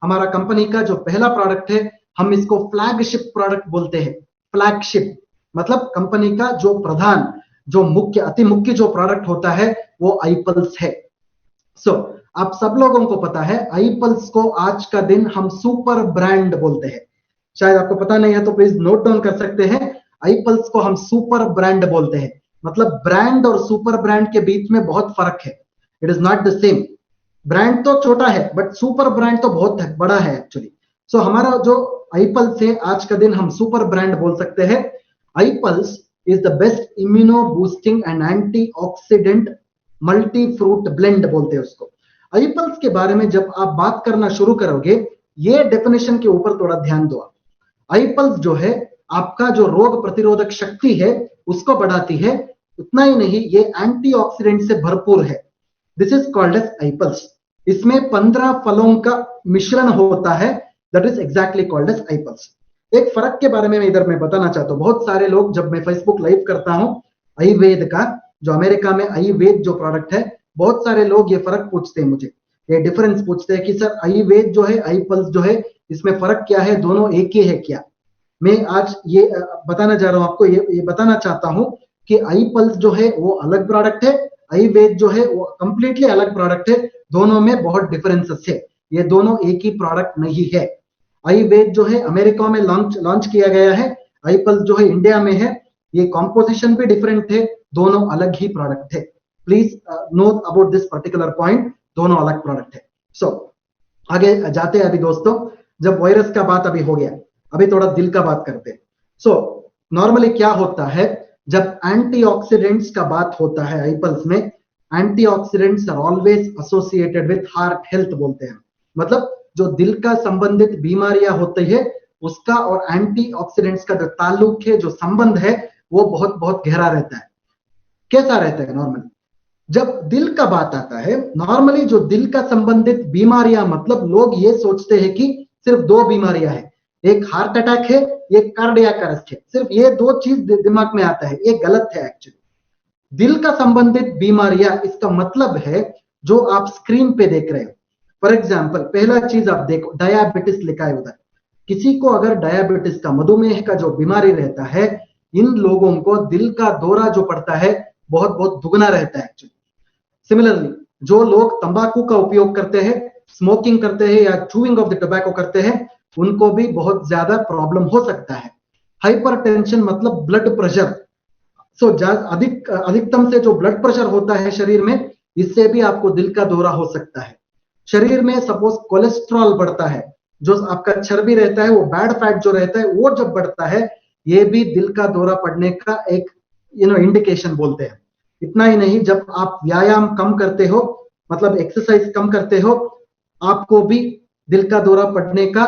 हमारा कंपनी का जो पहला प्रोडक्ट है, हम इसको फ्लैगशिप प्रोडक्ट बोलते हैं। फ्लैगशिप मतलब कंपनी का जो प्रधान, जो मुख्य, अति मुख्य जो प्रोडक्ट होता है वो iPulse है। आप सब लोगों को पता है iPulse को आज का दिन हम सुपर ब्रांड बोलते हैं। शायद आपको पता नहीं है तो प्लीज नोट डाउन कर सकते हैं, iPulse को हम सुपर ब्रांड बोलते हैं। मतलब ब्रांड और सुपर ब्रांड के बीच में बहुत फर्क है, it is not the same. Brand तो छोटा है बट सुपर ब्रांड तो बहुत बड़ा है एक्चुअली। हमारा जो iPulse है आज का दिन हम सुपर ब्रांड बोल सकते हैं। iPulse is the best immuno boosting and antioxidant multi fruit blend बोलते हैं उसको। iPulse के बारे में जब आप बात करना शुरू करोगे, ये डेफिनेशन के ऊपर थोड़ा ध्यान दो। iPulse जो है आपका जो रोग प्रतिरोधक शक्ति है उसको बढ़ाती है, उतना ही नहीं ये एंटीऑक्सीडेंट से भरपूर है। This is called as iPulse। इसमें 15 फलों का मिश्रण होता है, that is exactly called as iPulse। एक फर्क के बारे में इधर मैं बताना चाहता हूं। बहुत सारे लोग, जब मैं फेसबुक लाइव करता हूं आयुर्वेद का, जो अमेरिका में आयुर्वेद जो प्रोडक्ट है, बहुत सारे लोग ये फर्क पूछते हैं मुझे, ये डिफरेंस पूछते हैं कि सर आयुर्वेद जो है, iPulse जो है, इसमें फर्क क्या है, दोनों एक ही है क्या? मैं आज ये बताना जा रहा हूं आपको, ये बताना चाहता हूं कि iPulse जो है वो अलग प्रोडक्ट है, आयुर्वेद जो है वो कंप्लीटली अलग प्रोडक्ट है। दोनों में बहुत डिफरेंसेस है, ये दोनों एक ही प्रोडक्ट नहीं है। आयुर्वेद जो है अमेरिका में लॉन्च किया गया है, iPulse जो है इंडिया में है। ये कॉम्पोजिशन भी डिफरेंट है, दोनों अलग ही प्रोडक्ट है। Please know about this particular point, दोनों अलग प्रोडक्ट है। आगे जाते हैं अभी दोस्तों, जब वायरस का बात अभी हो गया, अभी थोड़ा दिल का बात करते हैं। नॉर्मली क्या होता है, जब एंटीऑक्सीडेंट्स का बात होता है iPulse में, antioxidants are always associated with heart health बोलते हैं। मतलब जो दिल का संबंधित बीमारियां होती है उसका और एंटीऑक्सीडेंट्स का जो ताल्लुक है, जो संबंध है, वो बहुत बहुत गहरा रहता है। कैसा रहता है नॉर्मली? जब दिल का बात आता है, नॉर्मली जो दिल का संबंधित बीमारियां, मतलब लोग ये सोचते हैं कि सिर्फ दो बीमारियां हैं, एक हार्ट अटैक है, एक कार्डियक अरेस्ट है, सिर्फ ये दो चीज दिमाग में आता है। ये गलत है एक्चुअली। दिल का संबंधित बीमारियां, इसका मतलब है जो आप स्क्रीन पे देख रहे हो। फॉर एग्जाम्पल, पहला चीज आप देखो, डायबिटीज लिखा है उधर। किसी को अगर डायबिटीज का, मधुमेह का जो बीमारी रहता है, इन लोगों को दिल का दौरा जो पड़ता है बहुत बहुत दुगना रहता है एक्चुअली। सिमिलरली जो लोग तंबाकू का उपयोग करते हैं, स्मोकिंग करते हैं या चूइंग ऑफ द टोबैको करते हैं, उनको भी बहुत ज्यादा प्रॉब्लम हो सकता है। हाइपरटेंशन मतलब ब्लड प्रेशर। अधिकतम से जो ब्लड प्रेशर होता है शरीर में, इससे भी आपको दिल का दौरा हो सकता है। शरीर में सपोज कोलेस्ट्रॉल बढ़ता है, जो आपका चर्बी रहता है, वो बैड फैट जो रहता है, वो जब बढ़ता है, ये भी दिल का दौरा पड़ने का एक इंडिकेशन बोलते हैं। इतना ही नहीं, जब आप व्यायाम कम करते हो, मतलब एक्सरसाइज कम करते हो, आपको भी दिल का दौरा पड़ने का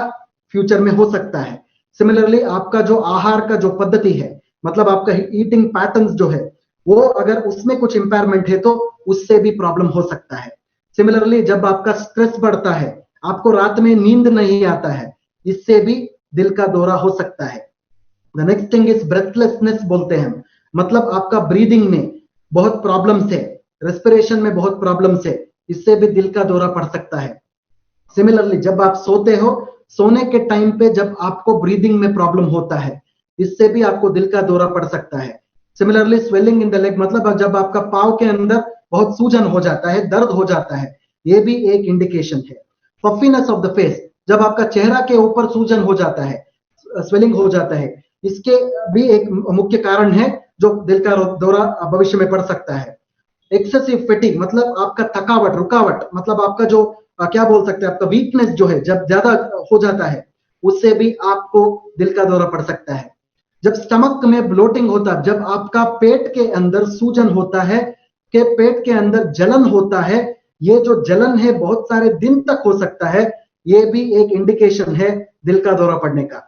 फ्यूचर में हो सकता है। सिमिलरली आपका जो आहार का जो पद्धति है, मतलब आपका ईटिंग पैटर्न्स जो है, वो अगर उसमें कुछ इंपेयरमेंट है तो उससे भी प्रॉब्लम हो सकता है। सिमिलरली जब आपका स्ट्रेस बढ़ता है, आपको रात में नींद नहीं आता है, इससे भी दिल का दौरा हो सकता है। The next thing is breathlessness बोलते हैं हम, मतलब आपका ब्रीदिंग में बहुत प्रॉब्लम्स है, रेस्पिरेशन में बहुत प्रॉब्लम्स है, इससे भी दिल का दौरा पड़ सकता है। सिमिलरली जब आप सोते हो, सोने के टाइम पे जब आपको ब्रीदिंग में प्रॉब्लम होता है, इससे भी आपको दिल का दौरा पड़ सकता है। Similarly swelling in the leg, मतलब जब आपका पाँव के अंदर बहुत सूजन हो जाता है, दर्द हो जाता है, ये भी एक इंडिकेशन है। पफिनेस ऑफ द फेस, जब आपका चेहरा के ऊपर सूजन हो जाता है, स्वेलिंग हो जाता है, इसके भी एक मुख्य कारण है जो दिल का दौरा भविष्य में पड़ सकता है। एक्सेसिव फैटिग, मतलब आपका थकावट, रुकावट, मतलब आपका जो क्या बोल सकते हैं, आपका वीकनेस जो है जब ज्यादा हो जाता है, उससे भी आपको दिल का दौरा पड़ सकता है। जब स्टमक में ब्लोटिंग होता है, जब आपका पेट के अंदर सूजन होता है, के पेट के अंदर जलन होता है, ये जो जलन है बहुत सारे दिन तक हो सकता है, ये भी एक इंडिकेशन है दिल का दौरा पड़ने का।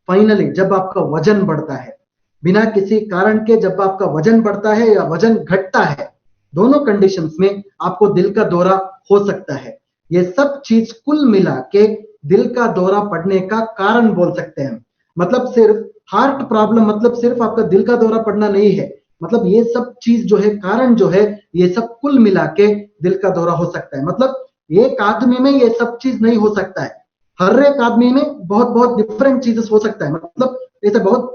फाइनली जब आपका वजन बढ़ता है, बिना किसी कारण के जब आपका वजन बढ़ता है या वजन घटता है, दोनों कंडीशंस में आपको दिल का दौरा हो सकता है। ये सब चीज कुल मिला के दिल का दौरा पड़ने का कारण बोल सकते हैं। मतलब सिर्फ हार्ट प्रॉब्लम, मतलब सिर्फ आपका दिल का दौरा पड़ना नहीं है, मतलब ये सब चीज जो है, कारण जो है, ये सब कुल मिला के दिल का दौरा हो सकता है। मतलब एक आदमी में ये सब चीज नहीं हो सकता है, हर एक आदमी में बहुत बहुत डिफरेंट चीजें हो सकता है, मतलब ऐसे बहुत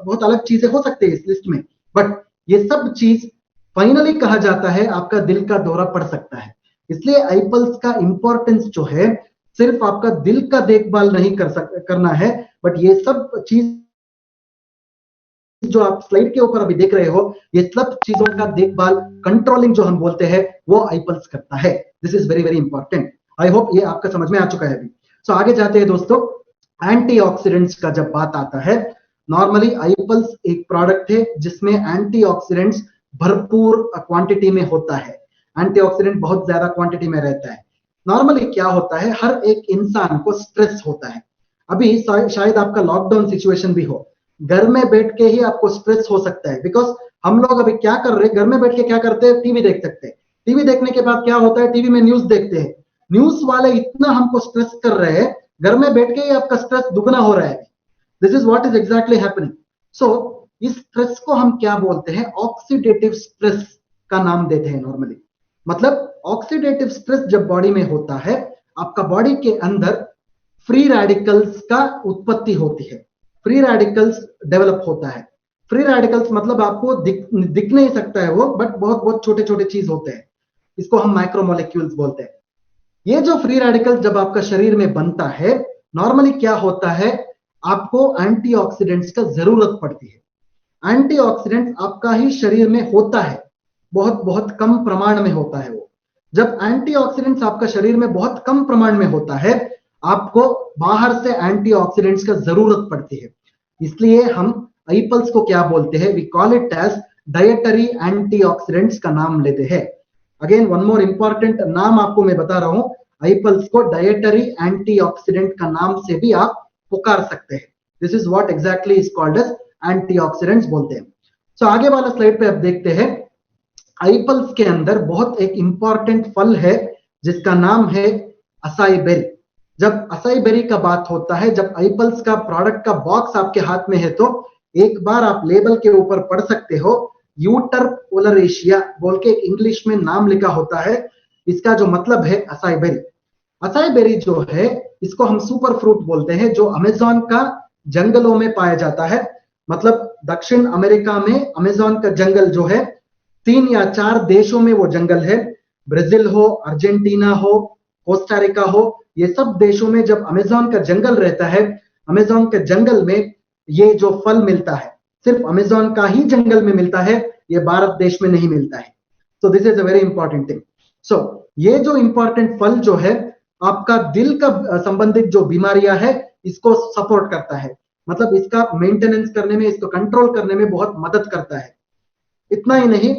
बहुत अलग चीजें हो सकती है इस लिस्ट में, बट ये सब चीज फाइनली कहा जाता है आपका दिल का दौरा पड़ सकता है। इसलिए आईपल्स का इंपॉर्टेंस जो है सिर्फ आपका दिल का देखभाल नहीं करना है, बट ये सब चीज जो आप स्लाइड के ऊपर अभी देख रहे हो, ये सब चीजों का देखभाल, कंट्रोलिंग जो हम बोलते हैं, वो आईपल्स करता है। This is very very important. I hope ये आपका समझ में आ चुका है अभी। सो आगे जाते हैं दोस्तों, एंटीऑक्सीडेंट्स का जब बात आता है, नॉर्मली आईपल्स एक प्रोडक्ट है जिसमें एंटीऑक्सीडेंट्स भरपूर क्वांटिटी में होता है, एंटीऑक्सीडेंट बहुत ज्यादा क्वांटिटी में रहता है। नॉर्मली क्या होता है, हर एक इंसान को स्ट्रेस होता है। अभी शायद आपका लॉकडाउन सिचुएशन भी हो, घर में बैठ के ही आपको स्ट्रेस हो सकता है, बिकॉज हम लोग अभी क्या कर रहे हैं, घर में बैठ के क्या करते हैं, टीवी देख सकते हैं। टीवी देखने के बाद क्या होता है, टीवी में न्यूज देखते हैं, न्यूज वाले इतना हमको स्ट्रेस कर रहे हैं, घर में बैठ के ही आपका स्ट्रेस दुगना हो रहा है। This is what is exactly happening. So इस स्ट्रेस को हम क्या बोलते हैं, ऑक्सीडेटिव स्ट्रेस का नाम देते हैं नॉर्मली। मतलब ऑक्सीडेटिव स्ट्रेस जब बॉडी में होता है, आपका बॉडी के अंदर फ्री रेडिकल्स का उत्पत्ति होती है, फ्री रेडिकल्स डेवलप होता है। फ्री रेडिकल्स मतलब आपको दिख नहीं सकता है वो, बट बहुत बहुत छोटे छोटे चीज होते हैं, इसको हम माइक्रोमोलिक्यूल्स बोलते हैं। ये जो फ्री रेडिकल्स जब आपका शरीर में बनता है, नॉर्मली क्या होता है, आपको एंटीऑक्सीडेंट्स का जरूरत पड़ती है। एंटीऑक्सीडेंट आपका ही शरीर में होता है, बहुत बहुत कम प्रमाण में होता है वो। जब एंटीऑक्सीडेंट्स आपका शरीर में बहुत कम प्रमाण में होता है, आपको बाहर से एंटीऑक्सीडेंट्स का जरूरत पड़ती है। इसलिए हम आईपल्स को क्या बोलते हैं, we call it as dietary antioxidants का नाम लेते हैं। अगेन वन मोर इंपॉर्टेंट नाम आपको मैं बता रहा हूं, आईपल्स को डाइटरी एंटीऑक्सीडेंट का नाम से भी आप पुकार सकते हैं। This is what exactly is called as antioxidants बोलते हैं। सो आगे वाला स्लाइड पे आप देखते हैं, आईपल्स के अंदर बहुत एक इंपॉर्टेंट फल है जिसका नाम है असाई बेरी। जब असाई बेरी का बात होता है, जब आईपल्स का प्रोडक्ट का बॉक्स आपके हाथ में है, तो एक बार आप लेबल के ऊपर पढ़ सकते हो, यूटर्प ओलरेशिया बोल के एक इंग्लिश में नाम लिखा होता है। इसका जो मतलब है असाई बेरी। असाई बेरी जो है, इसको हम सुपर फ्रूट बोलते हैं, जो अमेज़न का जंगलों में पाया जाता है। मतलब दक्षिण अमेरिका में अमेज़न का जंगल जो है, 3 या 4 देशों में वो जंगल है। ब्राजील हो, अर्जेंटीना हो, कोस्टारिका हो, ये सब देशों में जब अमेज़न का जंगल रहता है, अमेज़न के जंगल में ये जो फल मिलता है, सिर्फ अमेज़न का ही जंगल में मिलता है, ये भारत देश में नहीं मिलता है। So this is a very important thing. So ये जो इंपॉर्टेंट फल जो है, आपका दिल का संबंधित जो बीमारियां है, इसको सपोर्ट करता है। मतलब इसका मेंटेनेंस करने में, इसको कंट्रोल करने में बहुत मदद करता है। इतना ही नहीं,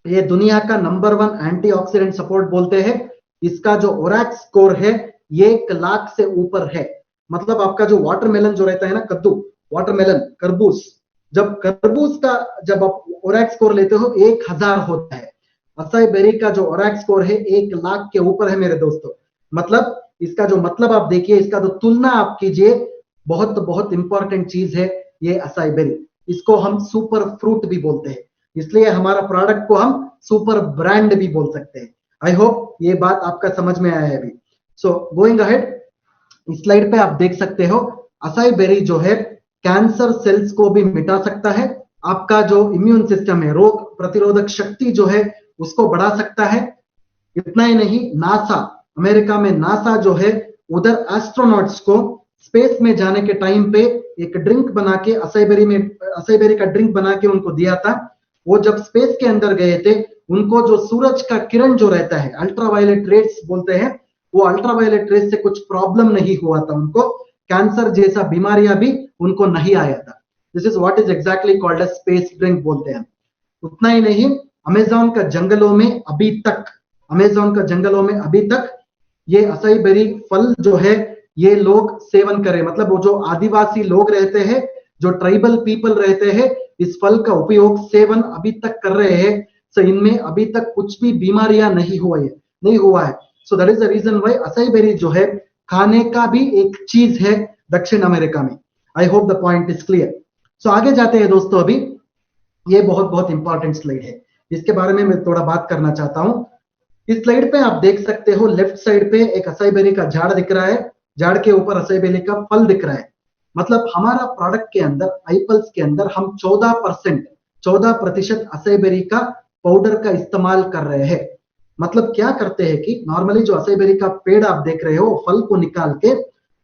ये दुनिया का नंबर 1 एंटीऑक्सीडेंट सपोर्ट बोलते हैं। इसका जो ओरैक्स स्कोर है, ये 1 लाख से ऊपर है। मतलब आपका जो वाटरमेलन जो रहता है ना, कद्दू, वाटरमेलन, तरबूज, जब तरबूज का जब आप ओरैक्स स्कोर लेते हो 1000 होता है। असाई बेरी का जो ओरैक्स स्कोर है 1 लाख के ऊपर है मेरे दोस्तों। मतलब इसका जो मतलब आप देखिए, इसका जो तुलना आप कीजिए, बहुत बहुत इंपॉर्टेंट चीज है ये असाई बेरी। इसको हम सुपर फ्रूट भी बोलते हैं, इसलिए हमारा प्रोडक्ट को हम सुपर ब्रांड भी बोल सकते हैं। आई होप ये बात आपका समझ में आया है अभी। सो गोइंग अहेड, इस स्लाइड पे आप देख सकते हो, असाई बेरी जो है कैंसर सेल्स को भी मिटा सकता है। आपका जो इम्यून सिस्टम है, रोग प्रतिरोधक शक्ति जो है, उसको बढ़ा सकता है। इतना ही नहीं, नासा, अमेरिका में नासा जो है, उधर एस्ट्रोनॉट्स को स्पेस में जाने के टाइम पे एक ड्रिंक बना के, असाई बेरी का ड्रिंक बना के उनको दिया था। वो जब स्पेस के अंदर गए थे, उनको जो सूरज का किरण जो रहता है, अल्ट्रावायलेट रेस बोलते हैं, वो अल्ट्रावायलेट रेस से कुछ प्रॉब्लम नहीं हुआ था उनको, कैंसर जैसा बीमारियां भी उनको नहीं आया था। This is what is exactly called as space drink बोलते हैं। उतना ही नहीं, अमेज़न का जंगलों में अभी तक, अमेज़न का जंगलों में अभी तक ये असाई बेरी फल जो है, ये लोग सेवन करें। मतलब वो जो आदिवासी लोग रहते हैं, जो ट्राइबल पीपल रहते हैं, इस फल का उपयोग, सेवन अभी तक कर रहे हैं। सो इनमें अभी तक कुछ भी बीमारियां नहीं हुआ है। So that is the reason why acai berry जो है, खाने का भी एक चीज है दक्षिण अमेरिका में। I hope the point is clear. So आगे जाते हैं दोस्तों। अभी ये बहुत बहुत इंपॉर्टेंट स्लाइड है, इसके बारे में मैं थोड़ा बात करना चाहता हूं। इस स्लाइड पे आप देख सकते हो, लेफ्ट साइड पे एक असाई बेरी का झाड़ दिख रहा है, झाड़ के ऊपर असई बेरी का फल दिख रहा है। मतलब हमारा प्रोडक्ट के अंदर आईपल्स के अंदर हम 14% असई बेरी का पाउडर का इस्तेमाल कर रहे हैं। मतलब क्या करते हैं कि नॉर्मली जो असई बेरी का पेड़ आप देख रहे हो फल को निकाल के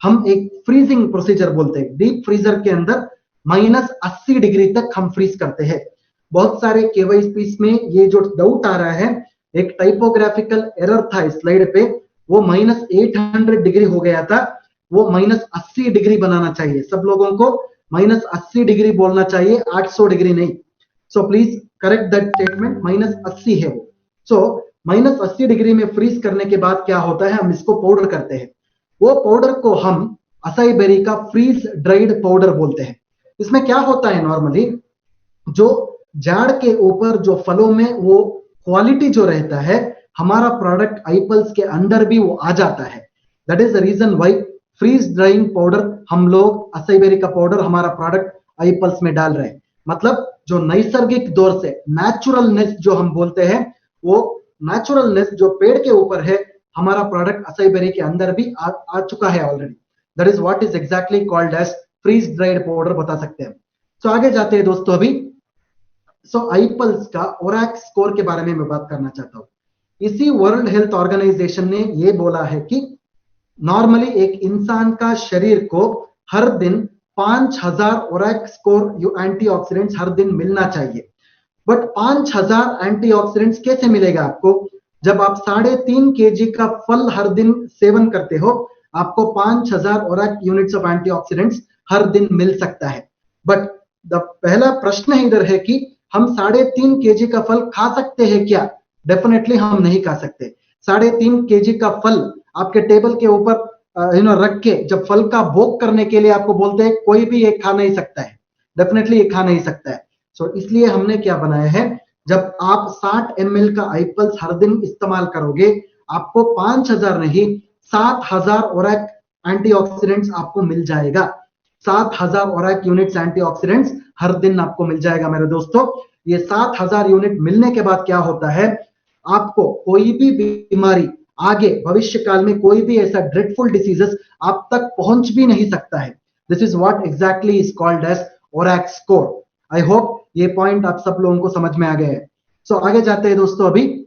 हम एक फ्रीजिंग प्रोसीजर बोलते हैं, डीप फ्रीजर के अंदर -80 डिग्री तक हम फ्रीज करते हैं। बहुत सारे केवाईसी में ये जो डाउट आ रहा है, एक टाइपोग्राफिकल एरर था इस स्लाइड पे, वो -800 डिग्री हो गया था, वो -80 डिग्री बनाना चाहिए। सब लोगों को -80 डिग्री बोलना चाहिए, 800 डिग्री नहीं। So please correct that statement, -80 है वो। सो -80 डिग्री में फ्रीज करने के बाद क्या होता है, हम इसको पाउडर करते हैं। वो पाउडर को हम असाई बेरी का फ्रीज ड्राइड पाउडर बोलते हैं। इसमें क्या होता है, नॉर्मली जो झाड़ के ऊपर जो फलों में वो क्वालिटी जो रहता है, हमारा प्रोडक्ट आईपल्स के अंदर भी वो आ जाता है। That is the reason why freeze drying powder हम लोग असाई बेरी का पाउडर हमारा प्रोडक्ट आईपल्स में डाल रहे हैं। मतलब जो नैसर्गिक दौर से नेचुरलनेस जो हम बोलते हैं, वो नेचुरलनेस जो पेड़ के ऊपर है, हमारा प्रोडक्ट असाई बेरी के अंदर भी आ चुका है already. That is what is exactly called as freeze dried powder बता सकते हैं। सो आगे जाते हैं दोस्तों अभी। सो आईपल्स का ओरैक स्कोर के बारे में मैं बात करना चाहता हूं। इसी वर्ल्ड हेल्थ ऑर्गेनाइजेशन ने ये बोला है कि नॉर्मली एक इंसान का शरीर को हर दिन 5000 ओरैक स्कोर एंटीऑक्सीडेंट्स हर दिन मिलना चाहिए। बट 5000 एंटीऑक्सीडेंट्स कैसे मिलेगा आपको? जब आप 3.5 kg का फल हर दिन सेवन करते हो, आपको 5000 ओरैक यूनिट्स ऑफ एंटीऑक्सीडेंट्स हर दिन मिल सकता है। बट पहला प्रश्न इधर है कि हम 3.5 kg का फल खा सकते हैं क्या? डेफिनेटली हम नहीं खा सकते। 3.5 kg का फल आपके टेबल के ऊपर रख के जब फल का भोग करने के लिए आपको बोलते हैं, कोई भी ये खा नहीं सकता है, डेफिनेटली ये खा नहीं सकता है। सो इसलिए हमने क्या बनाया है, जब आप 60 ml का आईपल्स हर दिन इस्तेमाल करोगे, आपको 5000 नहीं 7000 ओरैक एंटीऑक्सीडेंट्स आपको मिल जाएगा। 7000 ओरैक यूनिट्स एंटीऑक्सीडेंट्स हर दिन आपको मिल जाएगा मेरे दोस्तों। ये 7000 यूनिट मिलने के बाद क्या होता है, आपको कोई भी बीमारी आगे भविष्य काल में कोई भी ऐसा ड्रेडफुल डिसीजेस आप तक पहुंच भी नहीं सकता है। This is what exactly is called as ORAC score. I hope ये पॉइंट आप सब लोगों को समझ में आ गया है। सो आगे जाते हैं दोस्तों। अभी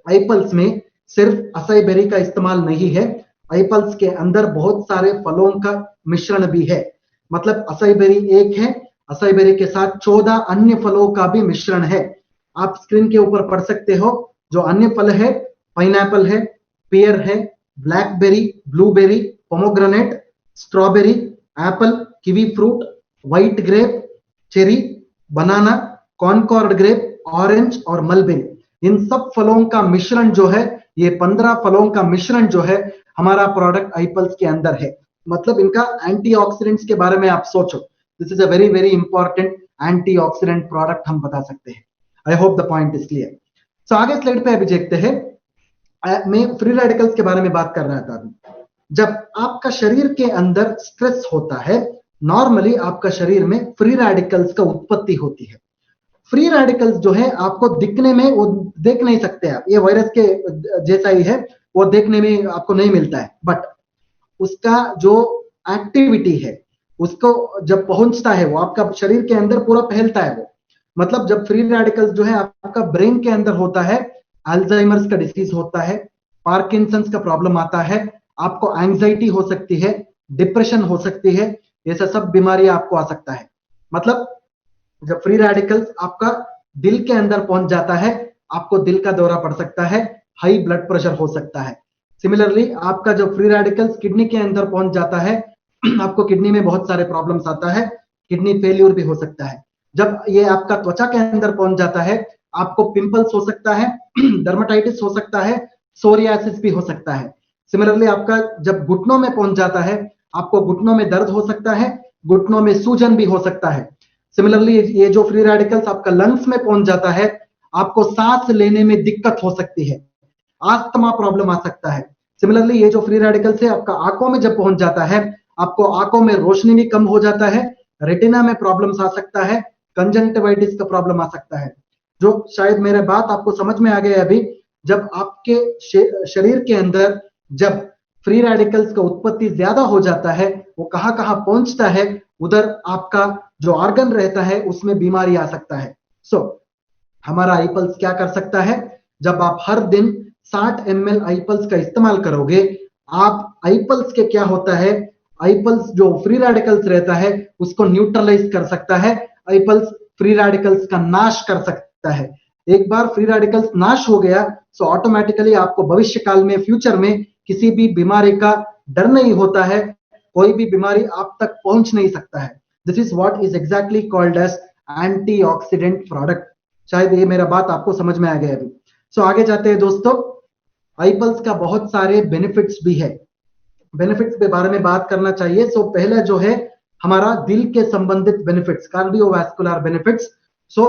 आईपल्स में सिर्फ असाई बेरी का इस्तेमाल नहीं है, आईपल्स के अंदर बहुत सारे फलों का मिश्रण भी है। मतलब असाई बेरी एक है, असाई बेरी के साथ 14 अन्य फलों का भी मिश्रण है। आप स्क्रीन के ऊपर पढ़ सकते हो। जो अन्य फल है, पाइनएप्पल है, पेयर है, blackberry, blueberry, pomegranate, strawberry, apple, kiwi fruit, white grape, cherry, banana, concord grape, orange और मलबेरी। इन सब फलों का मिश्रण जो है, ये 15 फलों का मिश्रण जो है हमारा प्रोडक्ट आईपल्स के अंदर है। मतलब इनका एंटीऑक्सीडेंट्स के बारे में आप सोचो, this is a very very important antioxidant product हम बता सकते हैं। I hope the point is clear. So आगे स्लाइड पे अभी देखते हैं। मैं फ्री रेडिकल्स के बारे में बात कर रहा था अभी। जब आपका शरीर के अंदर स्ट्रेस होता है, नॉर्मली आपका शरीर में फ्री रेडिकल्स का उत्पत्ति होती है। फ्री रेडिकल्स जो है आपको दिखने में वो देख नहीं सकते आप, ये वायरस के जैसा ही है, वो देखने में आपको नहीं मिलता है। बट उसका जो एक्टिविटी है, उसको जब पहुंचता है वो आपका शरीर के अंदर पूरा फैलता है वो। मतलब जब फ्री रेडिकल्स जो है आपका ब्रेन के अंदर होता है, अल्जाइमर्स का डिसीज होता है, पार्किंसंस का प्रॉब्लम आता है, आपको एंजाइटी हो सकती है, डिप्रेशन हो सकती है, ऐसा सब बीमारियां आपको आ सकता है। मतलब जब फ्री रेडिकल्स आपका दिल के अंदर पहुंच जाता है, आपको दिल का दौरा पड़ सकता है, हाई ब्लड प्रेशर हो सकता है। सिमिलरली आपका जब फ्री रेडिकल्स किडनी के अंदर पहुंच जाता है, आपको किडनी में बहुत सारे प्रॉब्लम्स आता है, किडनी फेल्यूर भी हो सकता है। जब ये आपका त्वचा के अंदर पहुंच जाता है, आपको पिंपल्स हो सकता है, डर्मेटाइटिस हो सकता है, सोरियासिस भी हो सकता है। सिमिलरली आपका जब घुटनों में पहुंच जाता है, आपको घुटनों में दर्द हो सकता है, घुटनों में सूजन भी हो सकता है। सिमिलरली ये जो फ्री रेडिकल्स आपका लंग्स में पहुंच जाता है, आपको सांस लेने में दिक्कत हो सकती है, आस्थमा प्रॉब्लम आ सकता है। सिमिलरली ये जो फ्री रेडिकल्स है आपका आंखों में जब पहुंच जाता है, आपको आंखों में रोशनी भी कम हो जाता है, रेटिना में प्रॉब्लम्स आ सकता है, कंजंक्टिवाइटिस का प्रॉब्लम आ सकता है। जो शायद मेरे बात आपको समझ में आ गया अभी, जब आपके शरीर के अंदर जब फ्री रेडिकल्स का उत्पत्ति ज्यादा हो जाता है, वो कहां कहां पहुंचता है, उधर आपका जो ऑर्गन रहता है उसमें बीमारी आ सकता है। सो हमारा आई पल्स क्या कर सकता है, जब आप हर दिन 60 ml आई पल्स का इस्तेमाल करोगे, आप आई पल्स के क्या होता है, आई पल्स जो फ्री रेडिकल्स रहता है उसको न्यूट्रलाइज कर सकता है, आई पल्स फ्री रेडिकल्स का नाश कर सकता है। एक बार फ्री रेडिकल्स नाश हो गया तो ऑटोमेटिकली आपको भविष्य काल में, फ्यूचर में किसी भी बीमारी का डर नहीं होता है, कोई भी बीमारी आप तक पहुंच नहीं सकता है। This is what is exactly called as antioxidant product. शायद ये मेरा बात आपको समझ में आ गया अभी। सो आगे जाते हैं दोस्तों। आई पल्स का बहुत सारे बेनिफिट्स भी है, बेनिफिट्स के बारे में बात करना चाहिए। सो पहला जो है हमारा दिल के संबंधित बेनिफिट्स, कार्डियोवैस्कुलर बेनिफिट्स। सो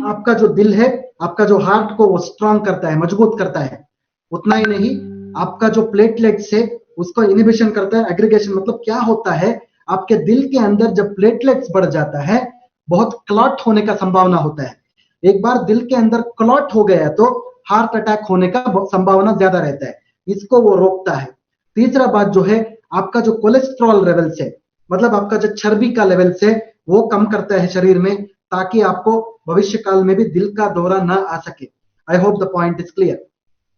आपका जो दिल है, आपका जो हार्ट को वो स्ट्रांग करता है, मजबूत करता है। उतना ही नहीं, आपका जो प्लेटलेट्स है उसको इनिबिशन करता है, एग्रीगेशन। मतलब क्या होता है, आपके दिल के अंदर जब प्लेटलेट्स बढ़ जाता है, बहुत क्लॉट होने का संभावना होता है। एक बार दिल के अंदर क्लॉट हो गया तो हार्ट अटैक होने का संभावना ज्यादा रहता है, इसको वो रोकता है। तीसरा बात जो है, आपका जो कोलेस्ट्रॉल लेवल्स है, मतलब आपका जो चर्बी का लेवल्स है वो कम करता है शरीर में, ताकि आपको भविष्य काल में भी दिल का दौरा ना आ सके। आई hope the point is clear.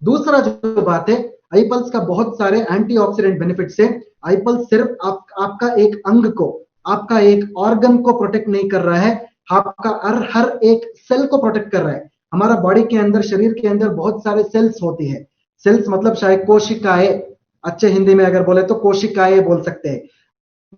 दूसरा जो बात है, आई पल्स का बहुत सारे एंटीऑक्सीडेंट बेनिफिट्स है। आई पल्स सिर्फ आपका एक अंग को, आपका एक ऑर्गन को प्रोटेक्ट नहीं कर रहा है, आपका हर एक सेल को प्रोटेक्ट कर रहा है। हमारा बॉडी के अंदर, शरीर के अंदर बहुत सारे सेल्स होती है। सेल्स मतलब शायद कोशिकाएं, अच्छे हिंदी में अगर बोले तो कोशिकाएं बोल सकते हैं।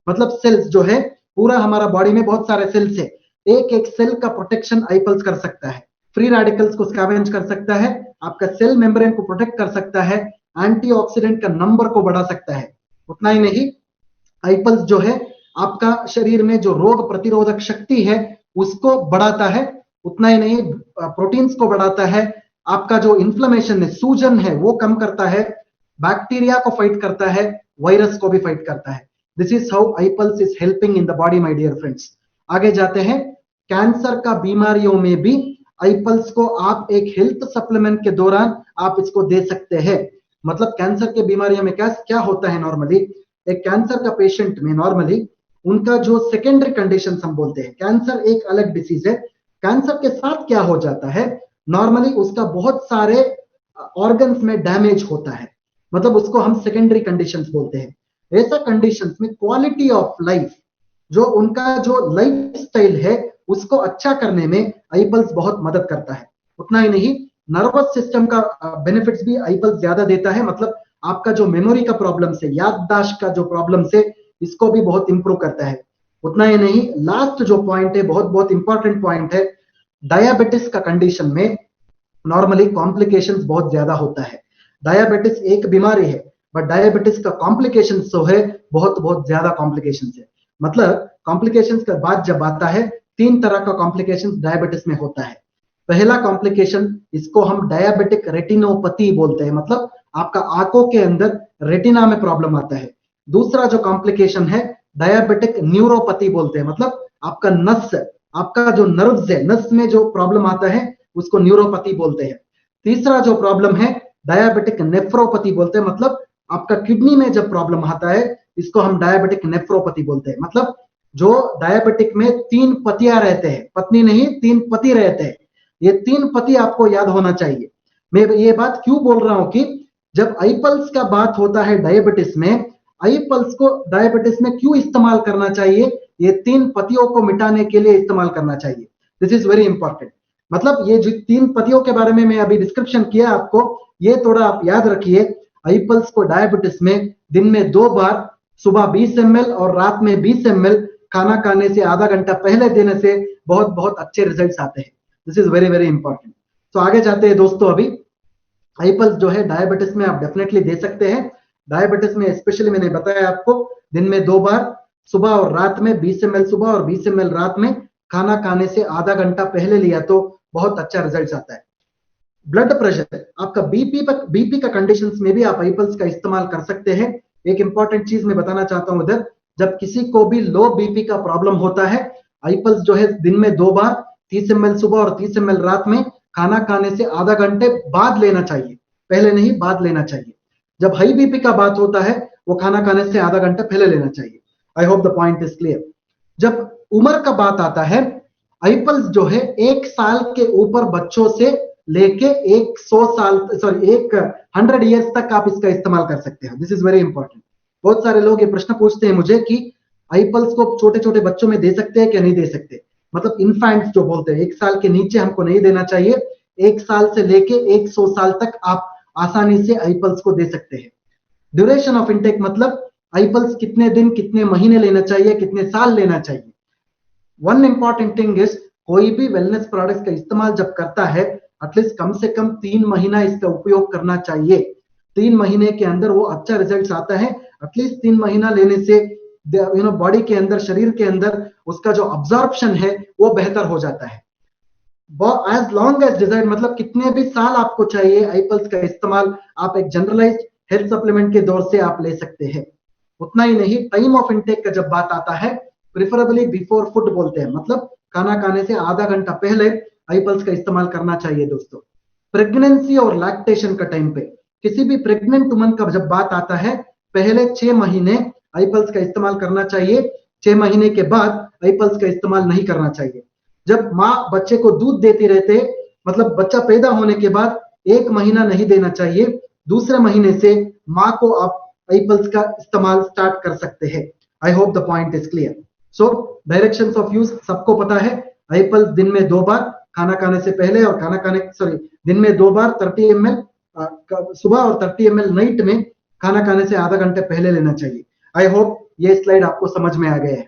मतलब सेल्स जो है, पूरा हमारा बॉडी में बहुत सारे सेल्स है, एक एक सेल का प्रोटेक्शन आई पल्स कर सकता है। फ्री रेडिकल्स को स्कैवेंज कर सकता है, आपका सेल मेम्ब्रेन को प्रोटेक्ट कर सकता है, एंटीऑक्सीडेंट का नंबर को बढ़ा सकता है। उतना ही नहीं, आई पल्स जो है आपका शरीर में जो रोग प्रतिरोधक शक्ति है उसको बढ़ाता है। उतना ही नहीं, प्रोटीन्स को बढ़ाता है, आपका जो इन्फ्लेमेशन है, सूजन है, वो कम करता है, बैक्टीरिया को फाइट करता है, वायरस को भी फाइट करता है। This is how iPulse is helping in the body my dear friends. आगे जाते हैं। कैंसर का बीमारियों में भी आई पल्स को आप एक हेल्थ सप्लीमेंट के दौरान आप इसको दे सकते हैं। मतलब कैंसर के बीमारियों में क्या क्या होता है, नॉर्मली एक कैंसर का पेशेंट में नॉर्मली उनका जो सेकेंडरी कंडीशन हम बोलते हैं, कैंसर एक अलग डिसीज है, कैंसर के साथ क्या हो जाता है, नॉर्मली उसका बहुत सारे ऑर्गन्स में डैमेज होता है, मतलब उसको हम सेकेंडरी कंडीशंस बोलते हैं। ऐसा कंडीशंस में क्वालिटी ऑफ लाइफ, जो उनका जो लाइफ स्टाइल है उसको अच्छा करने में आई पल्स बहुत मदद करता है। उतना ही नहीं, नर्वस सिस्टम का बेनिफिट्स भी आई पल्स ज्यादा देता है। मतलब आपका जो मेमोरी का प्रॉब्लम से, याददाश्त का जो प्रॉब्लम से, इसको भी बहुत इंप्रूव करता है। उतना ही नहीं, लास्ट जो पॉइंट है, बहुत बहुत इंपॉर्टेंट पॉइंट है, डायबिटीज का कंडीशन में नॉर्मली कॉम्प्लिकेशंस बहुत ज्यादा होता है। डायबिटीज एक बीमारी है, बट डायबिटीज का कॉम्प्लिकेशंस जो है बहुत बहुत ज्यादा कॉम्प्लिकेशंस है। मतलब कॉम्प्लिकेशंस का बात जब आता है, 3 तरह का कॉम्प्लिकेशंस डायबिटीज में होता है। पहला कॉम्प्लिकेशन, इसको हम डायबिटिक रेटिनोपैथी बोलते हैं, मतलब आपका आंखों के अंदर रेटिना में प्रॉब्लम आता है। दूसरा जो कॉम्प्लिकेशन है, डायबिटिक न्यूरोपैथी बोलते हैं, मतलब आपका नस, आपका जो नर्व्स है, नस में जो प्रॉब्लम आता है उसको न्यूरोपैथी बोलते हैं। तीसरा जो प्रॉब्लम है, डायबिटिक नेफ्रोपैथी बोलते हैं, मतलब आपका किडनी में जब प्रॉब्लम आता है इसको हम डायबिटिक नेफ्रोपैथी बोलते हैं। मतलब जो डायबिटिक में 3 पतियां रहते हैं, पत्नी नहीं 3 पति रहते हैं, ये 3 पति आपको याद होना चाहिए। मैं ये बात क्यों बोल रहा हूं कि जब आई पल्स का बात होता है डायबिटीज में, आई पल्स को डायबिटीज में क्यों इस्तेमाल करना चाहिए, ये 3 पतियों को मिटाने के लिए इस्तेमाल करना चाहिए। This is very important. मतलब ये जो 3 पतियों के बारे में मैं अभी डिस्क्रिप्शन किया आपको, ये थोड़ा आप याद रखिए। आई पल्स को डायबिटीज में दिन में 2 बार, सुबह 20 ml और रात में 20 ml, खाना खाने से आधा घंटा पहले देने से बहुत बहुत अच्छे रिजल्ट्स आते हैं। This is very very important. तो आगे जाते हैं दोस्तों। अभी आई पल्स जो है डायबिटीज में आप डेफिनेटली दे सकते हैं। डायबिटीज में स्पेशली मैंने बताया आपको, दिन में 2 बार, सुबह और रात में 20 ml सुबह और 20 ml रात में, खाना खाने से आधा घंटा पहले लिया तो बहुत अच्छा रिजल्ट आता है। ब्लड प्रेशर, आपका बीपी का कंडीशंस में भी आप आई पल्स का इस्तेमाल कर सकते हैं। एक इंपॉर्टेंट चीज मैं बताना चाहता हूं इधर, जब किसी को भी लो बीपी का प्रॉब्लम होता है, आई पल्स जो है दिन में 2 बार, 30 ml सुबह और 30 ml रात में, खाना खाने से आधा घंटे बाद लेना चाहिए, पहले नहीं बाद लेना चाहिए। जब हाई बीपी का बात होता है वो खाना खाने से आधा घंटा पहले लेना चाहिए। आई hope the point is clear. जब उम्र का बात आता है, आईपल्स जो है 1 साल के ऊपर बच्चों से लेके 100 ईयर्स तक आप इसका इस्तेमाल कर सकते हैं। This is very important. बहुत सारे लोग ये प्रश्न पूछते हैं मुझे कि आईपल्स को छोटे छोटे बच्चों में दे सकते हैं क्या नहीं दे सकते, मतलब इन्फेंट्स जो बोलते हैं 1 साल के नीचे हमको नहीं देना चाहिए, 1 साल से लेके 100 साल तक आप आसानी से आईपल्स को दे सकते हैं। ड्यूरेशन ऑफ इनटेक मतलब आईपल्स कितने दिन कितने महीने लेना चाहिए, कितने साल लेना चाहिए। वन इंपॉर्टेंट थिंग इज, कोई भी वेलनेस प्रोडक्ट्स का इस्तेमाल जब करता है एटलीस्ट कम से कम 3 महीना इसका उपयोग करना चाहिए। 3 महीने के अंदर वो अच्छा रिजल्ट आता है। एटलीस्ट 3 महीना लेने से बॉडी के अंदर, शरीर के अंदर उसका जो अब्जॉर्प्शन है वो बेहतर हो जाता है। एज लॉन्ग एज डिजाइन मतलब कितने भी साल आपको चाहिए आईपल्स का इस्तेमाल आप एक जनरलाइज्ड हेल्थ सप्लीमेंट के दौर से आप ले सकते हैं। उतना ही नहीं, टाइम ऑफ इनटेक का जब बात आता है, प्रिफरेबली बिफोर फूड बोलते हैं, मतलब खाना खाने से आधा घंटा पहले आईपल्स का इस्तेमाल करना चाहिए दोस्तों। प्रेगनेंसी और लैक्टेशन का टाइम पे, किसी भी प्रेग्नेंट वुमन का जब बात आता है, पहले 6 महीने आईपल्स का इस्तेमाल करना चाहिए। 6 महीने के बाद आईपल्स का इस्तेमाल नहीं करना चाहिए। जब माँ बच्चे को दूध देती रहते, मतलब बच्चा पैदा होने के बाद 1 महीना नहीं देना चाहिए, दूसरे महीने से माँ को आप आईपल्स का इस्तेमाल स्टार्ट कर सकते हैं। I hope the point is clear. So directions of use सबको पता है। आईपल्स दिन में 2 बार, खाना खाने से पहले और दिन में 2 बार 30 ml सुबह और 30 ml नाइट में, खाना खाने से आधा घंटे पहले लेना चाहिए। आई होप ये स्लाइड आपको समझ में आ गया है।